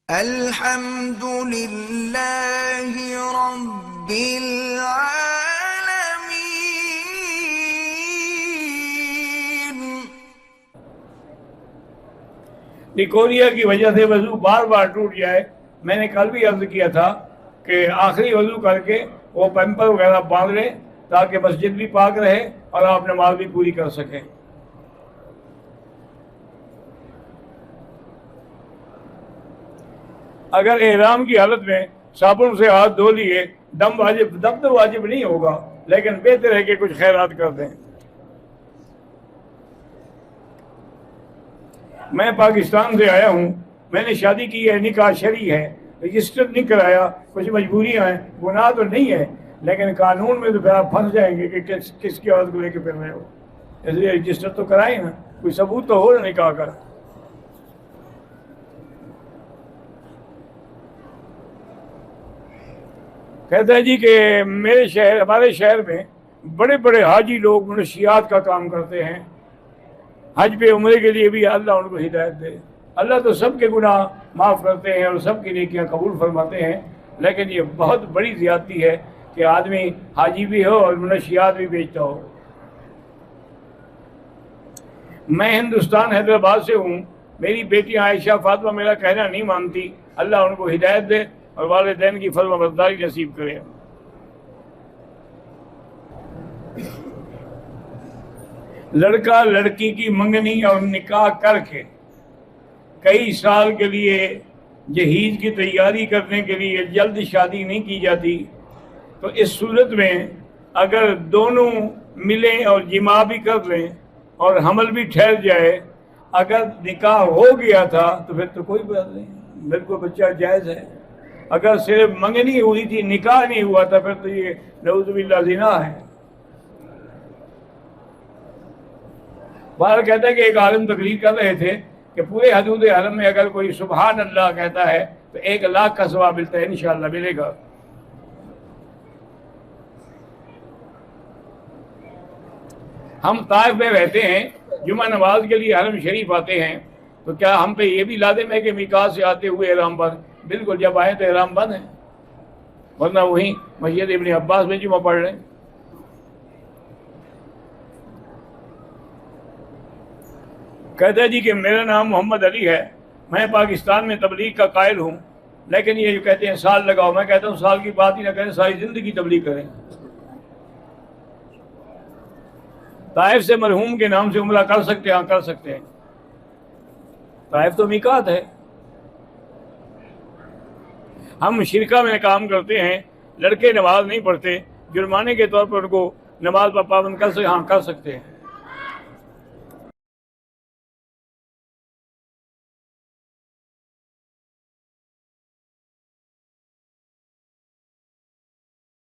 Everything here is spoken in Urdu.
الحمد لله رب العالمين۔ لیکوریا کی وجہ سے وضو بار بار ٹوٹ جائے، میں نے کل بھی عرض کیا تھا کہ آخری وضو کر کے وہ پیمپر وغیرہ باندھ لیں تاکہ مسجد بھی پاک رہے اور آپ نماز بھی پوری کر سکیں۔ اگر احرام کی حالت میں صابن سے ہاتھ دھو لیے، دم تو واجب نہیں ہوگا، لیکن بہتر ہے کہ کچھ خیرات کر دیں۔ میں پاکستان سے آیا ہوں، میں نے شادی کی ہے، نکاح شرعی ہے، رجسٹر نہیں کرایا، کچھ مجبوریاں ہیں، گناہ تو نہیں ہے، لیکن قانون میں تو پھر آپ پھنس جائیں گے کہ کس کی عورت کو لے کے پھر رہے ہو، اس لیے رجسٹر تو کرائیں نا، کوئی ثبوت تو ہو نا نکاح کا۔ کہتا ہے جی کہ ہمارے شہر میں بڑے بڑے حاجی لوگ منشیات کا کام کرتے ہیں، حج پہ عمرے کے لیے بھی اللہ ان کو ہدایت دے۔ اللہ تو سب کے گناہ معاف کرتے ہیں اور سب کی نیکیاں قبول فرماتے ہیں، لیکن یہ بہت بڑی زیادتی ہے کہ آدمی حاجی بھی ہو اور منشیات بھی بیچتا ہو۔ میں ہندوستان حیدرآباد سے ہوں، میری بیٹی عائشہ فاطمہ میرا کہنا نہیں مانتی، اللہ ان کو ہدایت دے اور والدین کی فرما برداری نصیب کرے۔ لڑکا لڑکی کی منگنی اور نکاح کر کے کئی سال کے لیے جہیز کی تیاری کرنے کے لیے جلد شادی نہیں کی جاتی، تو اس صورت میں اگر دونوں ملیں اور جماع بھی کر لیں اور حمل بھی ٹھہر جائے، اگر نکاح ہو گیا تھا تو پھر تو کوئی بات نہیں، بالکل بچہ جائز ہے۔ اگر صرف منگنی ہوئی تھی، نکاح نہیں ہوا تھا، پھر تو یہ نعوذ باللہ زنا ہے۔ باہر کہتا ہے کہ ایک عالم تقریر کر رہے تھے کہ پورے حدود حرم میں اگر کوئی سبحان اللہ کہتا ہے تو 1,00,000 کا ثواب ملتا ہے، انشاءاللہ ملے گا۔ ہم طائف میں رہتے ہیں، جمعہ نماز کے لیے حرم شریف آتے ہیں، تو کیا ہم پہ یہ بھی لازم ہے کہ میقات سے آتے ہوئے احرام بند؟ بالکل، جب آئے تو احرام بند ہے، ورنہ وہیں مسجد ابن عباس میں جمعہ پڑھ رہے ہیں۔ کہتا ہے جی کہ میرا نام محمد علی ہے، میں پاکستان میں تبلیغ کا قائل ہوں، لیکن یہ جو کہتے ہیں سال لگاؤ، میں کہتا ہوں سال کی بات ہی نہ کریں، ساری زندگی تبلیغ کریں۔ طائف سے مرحوم کے نام سے عمرہ کر سکتے ہیں؟ ہاں کر سکتے ہیں، طائف تو میقات ہے۔ ہم شرکا میں کام کرتے ہیں، لڑکے نماز نہیں پڑھتے، جرمانے کے طور پر ان کو نماز پر پابند کر سکتے ہیں؟ ہاں کر سکتے ہیں۔